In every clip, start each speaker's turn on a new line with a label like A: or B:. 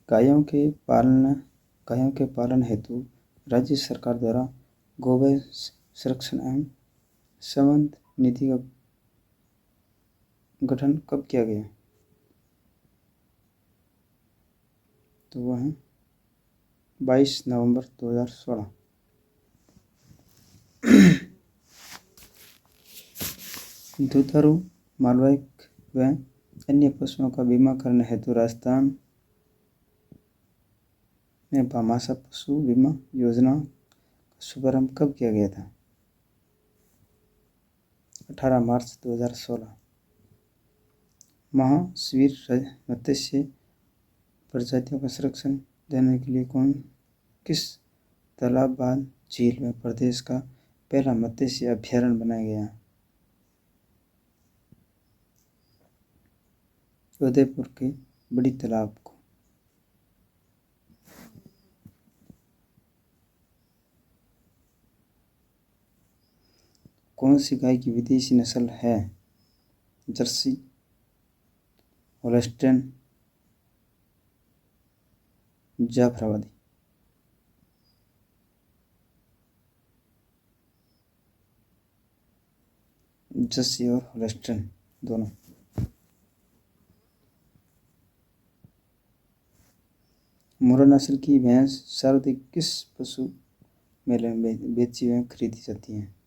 A: गायों के पालन हेतु राज्य सरकार द्वारा गौवंश संरक्षण एवं संवर्धन निधि का गठन कब किया गया? तो वह है 22 नवंबर 2016। दुधारू, मालवाहक व अन्य पशुओं का बीमा करने हेतु राजस्थान में भामाशाह पशु बीमा योजना का शुभारंभ कब किया गया था? 18 मार्च 2016। महावीर मत्स्य प्रजातियों का संरक्षण देने के लिए किस तालाब बांध झील में प्रदेश का पहला मत्स्य अभयारण्य बनाया गया? उदयपुर के बड़ी तालाब को। कौन सी गाय की विदेशी नस्ल है? Jersey, Holstein, Jafarabadi. जर्सी और होल्स्टीन दोनों। मुर्रा नस्ल की भैंस सर्वाधिक किस पशु मेले में बेची एवं खरीदी जाती है?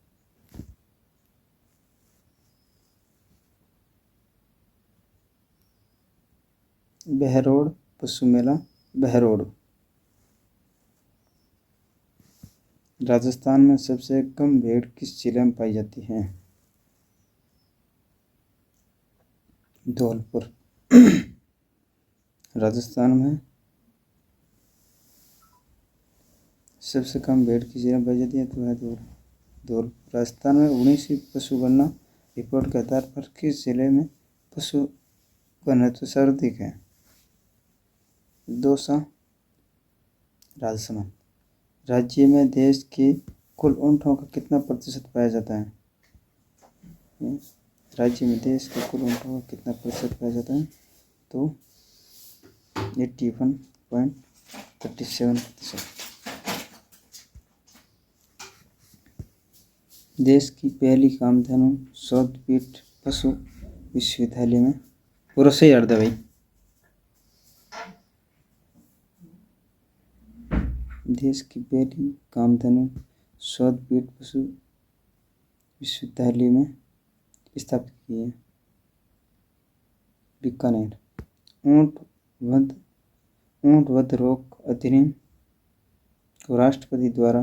A: बहरोड पशु मेला, बहरोड। राजस्थान में सबसे कम भेड़ किस जिले में पाई जाती है? धौलपुर। राजस्थान में सबसे कम भेड़ किस जिले में पाई जाती है? तो है धौलपुर। राजस्थान में 19वीं पशु गणना रिपोर्ट के आधार पर किस जिले में पशु घनत्व सर्वाधिक है? दौसा, राजसमंद। राज्य में देश के कुल ऊँटों का कितना प्रतिशत पाया जाता है? राज्य में देश के कुल ऊँटों का कितना प्रतिशत पाया जाता है? तो 81.37%। देश की पहली कामधेनु शोधपीठ पशु विश्वविद्यालय में पूरा सही अर्ध भाई। देश की पहली कामधेनु शोधपीठ पशु विश्वविद्यालय में स्थापित की है, बीकानेर। ऊँट वध रोग अधिनियम को राष्ट्रपति द्वारा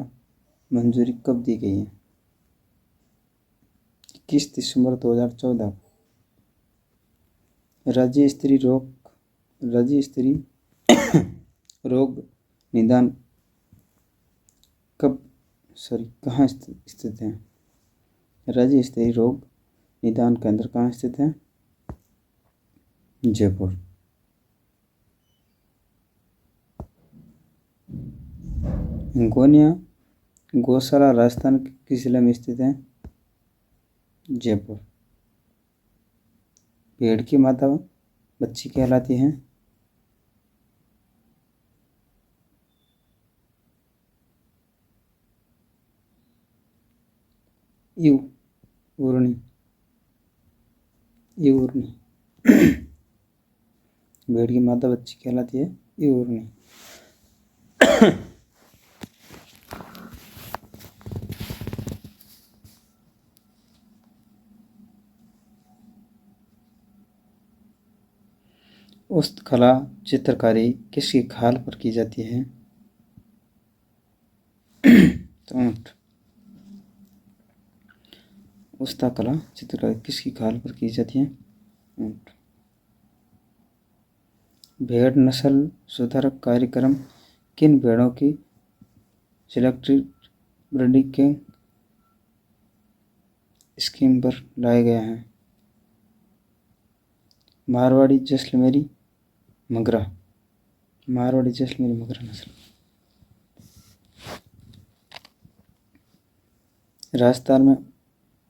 A: मंजूरी कब दी गई है? 21 दिसंबर 2014। राज्य स्तरीय रोग निदान कहाँ स्थित है? राज्य स्तरीय रोग निदान केंद्र कहाँ स्थित है? जयपुर। गोनिया गौशाला राजस्थान के किस जिले में स्थित है? जयपुर। भेड़ की माता बच्ची कहलाती है? ऊर्नी। भेड़ की माता बच्ची कहलाती है ऊर्नी। हस्तकला चित्रकारी किसकी खाल पर की जाती है? ऊँट। हस्तकला चित्रकारी किसकी खाल पर की जाती है? ऊँट। भेड़ नस्ल सुधार कार्यक्रम किन भेड़ों की सिलेक्टिव ब्रीडिंग स्कीम पर लाया गया है? मारवाड़ी जैसलमेरी मगरा नस्ल। राजस्थान में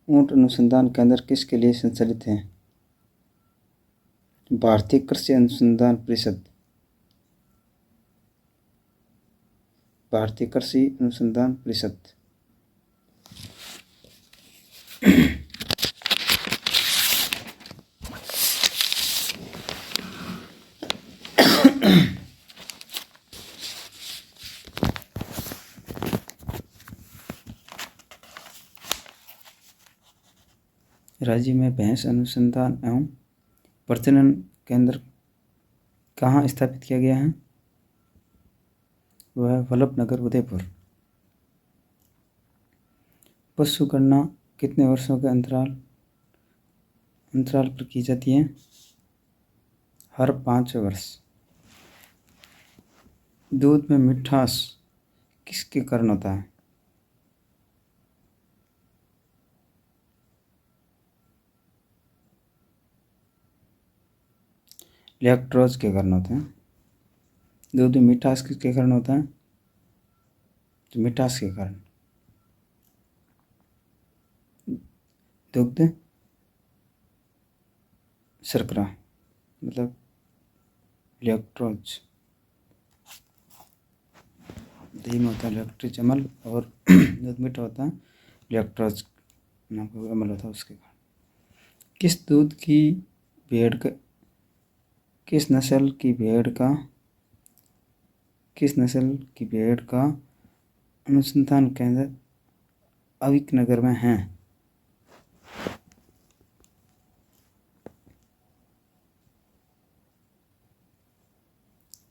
A: ऊँट अनुसंधान केंद्र किसके लिए संचालित है? भारतीय कृषि अनुसंधान परिषद। भारतीय कृषि अनुसंधान परिषद। राज्य में भैंस अनुसंधान एवं प्रजनन केंद्र कहाँ स्थापित किया गया है? वह वल्लभनगर उदयपुर। पशु गणना कितने वर्षों के अंतराल पर की जाती है? हर 5 वर्ष। दूध में मिठास किसके कारण होता है? लैक्टोज के कारण होते हैं। दूध में मिठास किसके कारण होता है? तो मिठास के कारण। दुग्ध शर्करा मतलब लैक्टोज। दही में होता है लैक्टिक अम्ल और दूध मीठा होता है लैक्टोज नाम का अम्ल होता है उसके कारण। किस नस्ल की भेड़ का अनुसंधान केंद्र अविकनगर में है?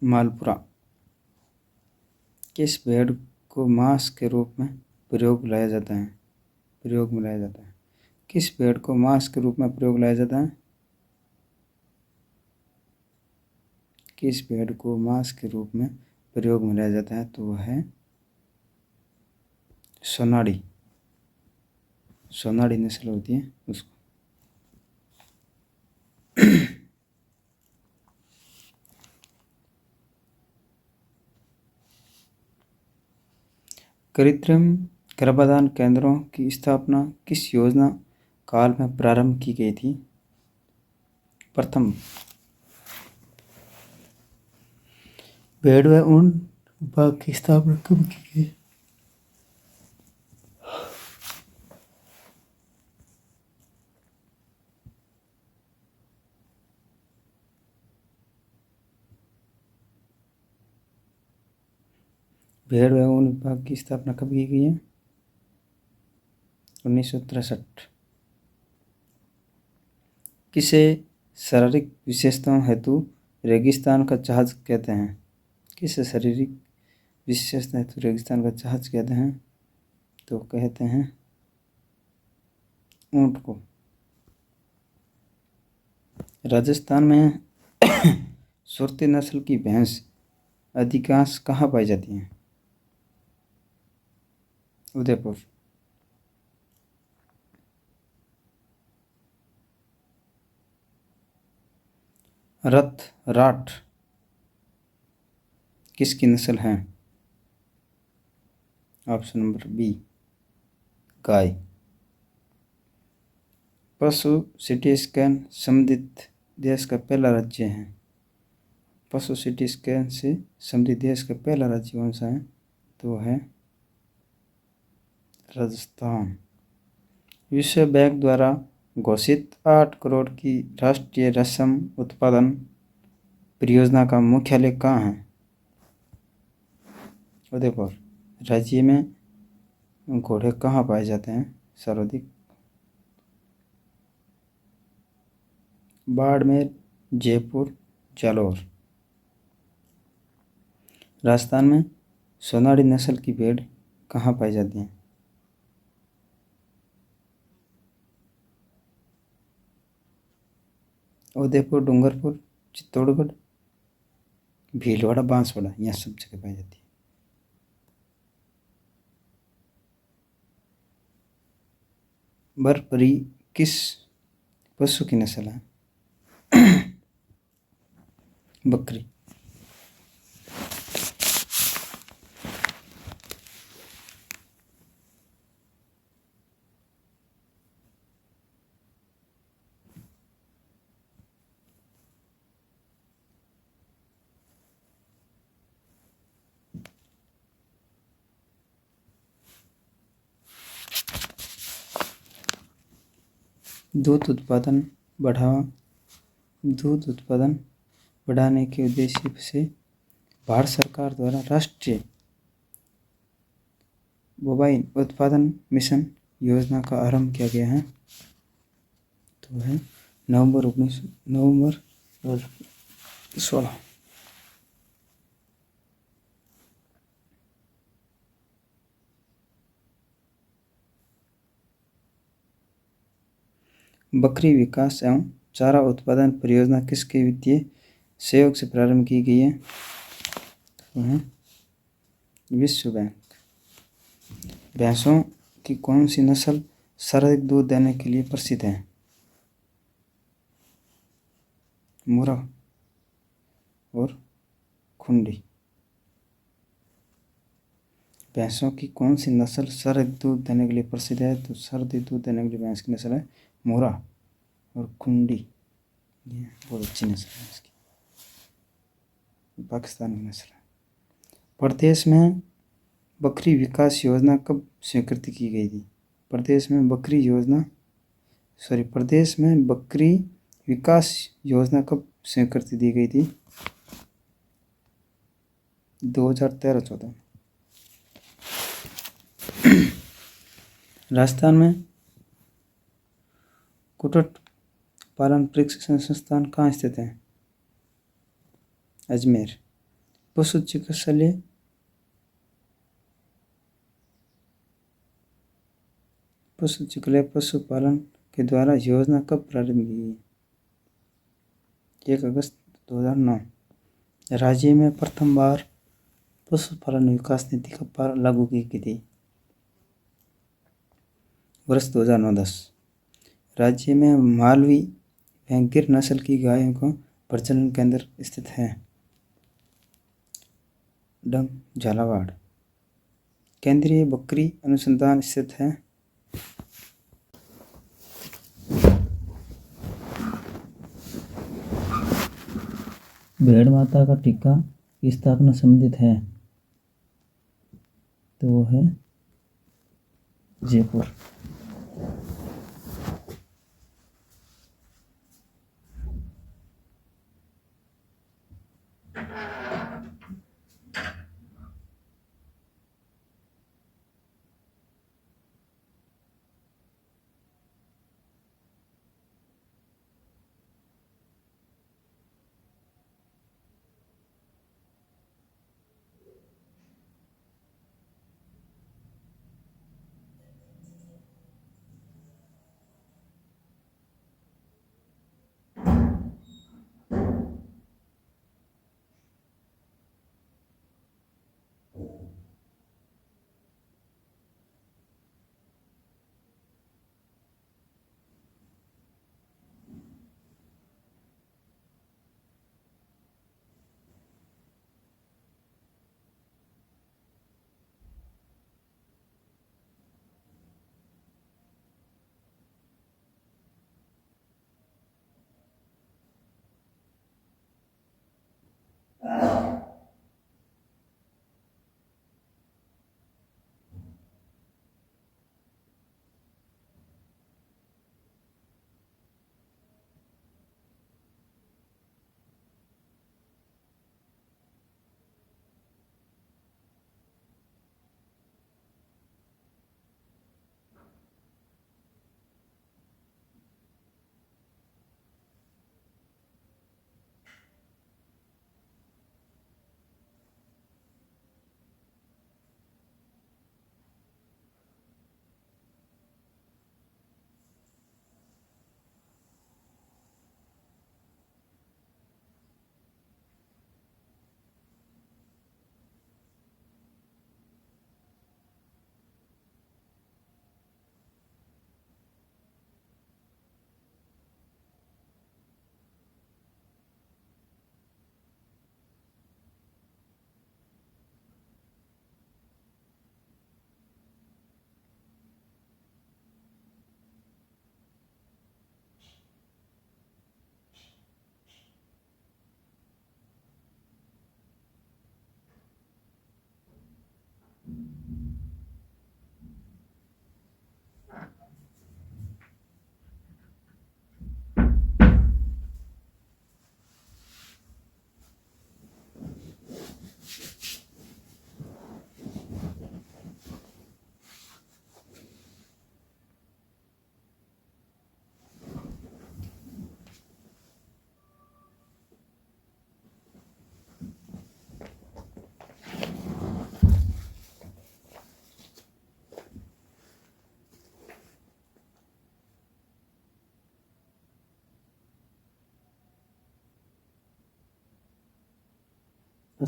A: मालपुरा। किस भेड़ को मांस के रूप में प्रयोग में लाया जाता है? किस भेड़ को मांस के रूप में प्रयोग लाया जाता है? किस भेड़ को मांस के रूप में प्रयोग में लाया जाता है? तो वह है सोनाड़ी नस्ल होती है उसको। कृत्रिम गर्भाधान केंद्रों की स्थापना किस योजना काल में प्रारंभ की गई थी? प्रथम। भेड़ व ऊन विभाग की स्थापना कब की गई? भेड़ व ऊन विभाग की स्थापना कब की गई है? 1963। किसे शारीरिक विशेषताओं हेतु रेगिस्तान का जहाज कहते हैं? किसे शारीरिक विशेषता हेतु रेगिस्तान का जहाज कहते हैं? तो कहते हैं ऊंट को। राजस्थान में सुरती नस्ल की भैंस अधिकांश कहाँ पाई जाती हैं? उदयपुर। राठ किसकी नस्ल है? ऑप्शन नंबर बी, गाय। पशु सिटी स्कैन संबंधित देश का पहला राज्य है? पशु सिटी स्कैन से संबंधित देश का पहला राज्य कौन सा है? तो है राजस्थान। विश्व बैंक द्वारा घोषित 8 करोड़ की राष्ट्रीय रेशम उत्पादन परियोजना का मुख्यालय कहाँ है? उदयपुर। राज्य में घोड़े कहाँ पाए जाते हैं सर्वाधिक? बाड़मेर, जयपुर, जालौर। राजस्थान में सोनाड़ी नस्ल की भेड़ कहाँ पाई जाती हैं? उदयपुर, डूंगरपुर, चित्तौड़गढ़, भीलवाड़ा, बांसवाड़ा, यहाँ सब जगह पाई जाती है। बरबरी किस पशु की नस्ल है? बकरी। दूध उत्पादन बढ़ावा दूध उत्पादन बढ़ाने के उद्देश्य से भारत सरकार द्वारा राष्ट्रीय बोवाइन उत्पादन मिशन योजना का आरंभ किया गया है। तो है नवंबर 2016। बकरी विकास एवं चारा उत्पादन परियोजना किसके वित्तीय सहयोग से प्रारंभ की गई है? तो है विश्व बैंक। भैंसों की कौन सी नस्ल सर्वाधिक दूध देने के लिए प्रसिद्ध है? मुर्रा और खुंडी। भैंसों की कौन सी नस्ल सर्वाधिक दूध देने के लिए प्रसिद्ध है? तो सर्वाधिक दूध देने के लिए भैंस की नस्ल है मुर्रा और खुंडी। ये बहुत अच्छी नस्ल है इसकी, पाकिस्तानी नस्ल है। प्रदेश में बकरी विकास योजना कब स्वीकृति की गई थी? प्रदेश में बकरी विकास योजना कब स्वीकृति दी गई थी? 2013-14। राजस्थान में कुक्कुट पालन प्रशिक्षण संस्थान कहाँ स्थित है? अजमेर। पशु चिकित्सालय पशुपालन के द्वारा योजना कब प्रारंभ की गई? 1 अगस्त 2009। राज्य में प्रथम बार पशुपालन विकास नीति कब लागू की गई थी? वर्ष 2009-10। राज्य में मालवी व गिर नस्ल की गायों का प्रजनन केंद्र स्थित है? डंग, झालावाड़। केंद्रीय बकरी अनुसंधान स्थित है? भेड़ माता का टीका की स्थापना संबंधित है? तो वो है जयपुर।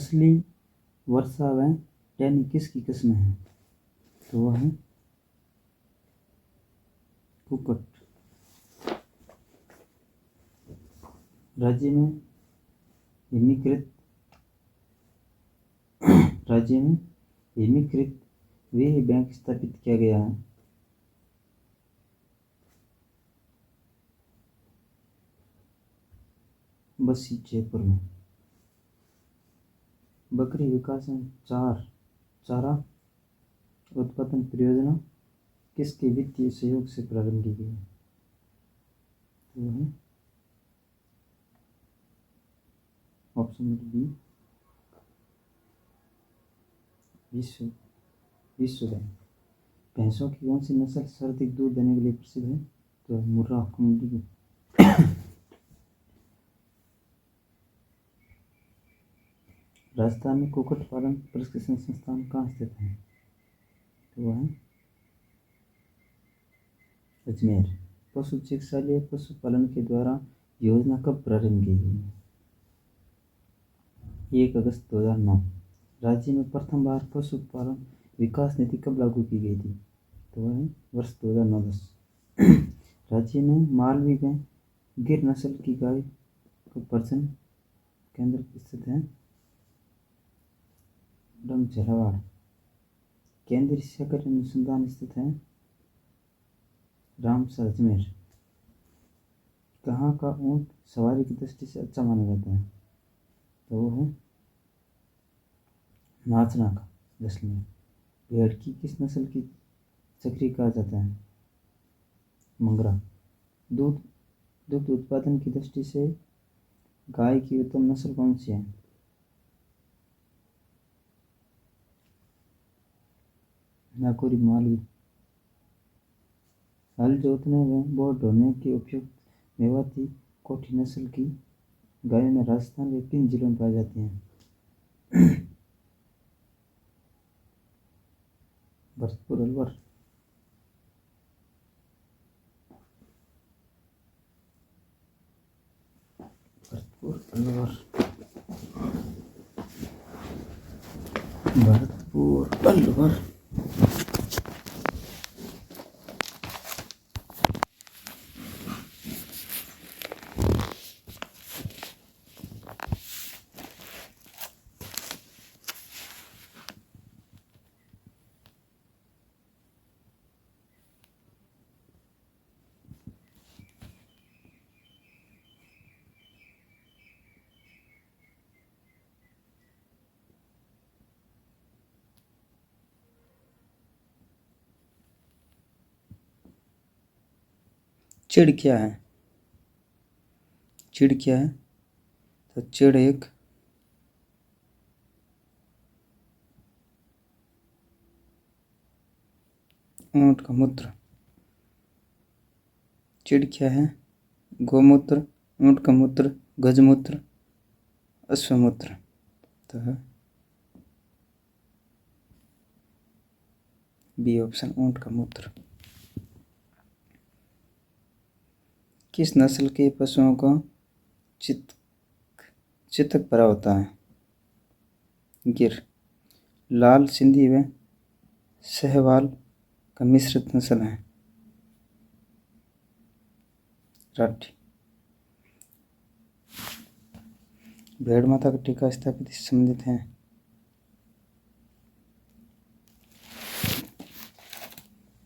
A: असली वर्षा व टैनी किसकी किस्म है? तो वह है कुक्कुट। राज्य में हिमीकृत वे बैंक स्थापित किया गया है। बसी जयपुर में। बकरी विकास एवं चारा उत्पादन परियोजना किसके वित्तीय सहयोग से प्रारंभ की गई? तो है ऑप्शन नंबर बी, विश्व बैंक। भैंसों की कौन सी नस्ल सर्वाधिक दूध देने के लिए प्रसिद्ध है? तो मुर्रा कुंडी। राजस्थान में कुक्कुट पालन प्रशिक्षण संस्थान कहाँ स्थित है? तो वह है अजमेर। पशु चिकित्सालय पशुपालन के द्वारा योजना कब प्रारंभ की गई? 1 अगस्त 2009। राज्य में प्रथम बार पशुपालन विकास नीति कब लागू की गई थी? तो वह है वर्ष 2009-10। राज्य में मालवी व गिर नस्ल की गाय का प्रजनन केंद्र स्थित है झालावाड़। केंद्रीय सहकारी अनुसंधान स्थित है रामसर अजमेर। कहाँ का ऊँट सवारी की दृष्टि से अच्छा माना जाता है? तो वो है नाचना का जैसलमेर। भेड़ की किस नस्ल की चक्री कहा जाता है? मंगरा। दुग्ध उत्पादन की दृष्टि से गाय की उत्तम नस्ल कौन सी है? नागौरी मालवी। हल जोतने व बोर ढोने के उपयुक्त मेवाती कोठी नस्ल की गायों में राजस्थान के किन जिलों में पाई जाती हैं? भरतपुर, अलवर। भरतपुर, अलवर। भरतपुर, अलवर। चिड़ क्या है? चिड़ क्या है? तो चिड़ एक ऊँट का मूत्र। चिड़ क्या है? गोमूत्र, ऊँट का मूत्र, गजमूत्र, अश्वमूत्र। तो है बी ऑप्शन, ऊँट का मूत्र। किस नस्ल के पशुओं को चितक भरा होता है? गिर। लाल सिंधी व सहवाल का मिश्रित नस्ल है राठी। भेड़ माता का टीका स्थापित संबंधित है?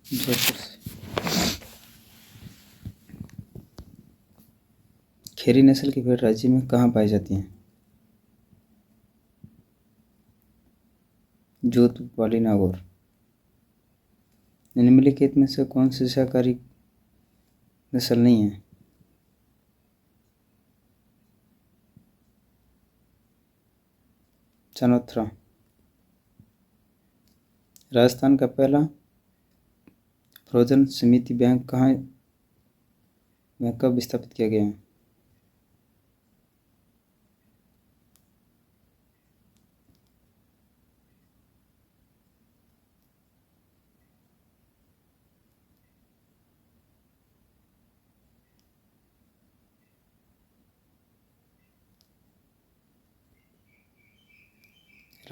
A: जयपुर से। खेरी नस्ल की भेड़ राज्य में कहाँ पाई जाती हैं? जोधपुर, पाली, नागौर। निम्नलिखित में से कौन सी सहकारी नस्ल नहीं है? चनोत्रा। राजस्थान का पहला फ्रोजन समिति बैंक कहाँ व कब स्थापित किया गया है?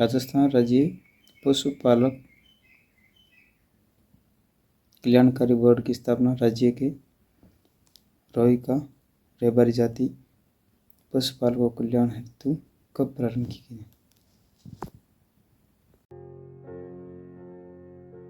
A: राजस्थान राज्य पशुपालक कल्याणकारी बोर्ड की स्थापना राज्य के रोहिका रेबारी जाति पशुपालकों कल्याण हेतु कब प्रारंभ की गई?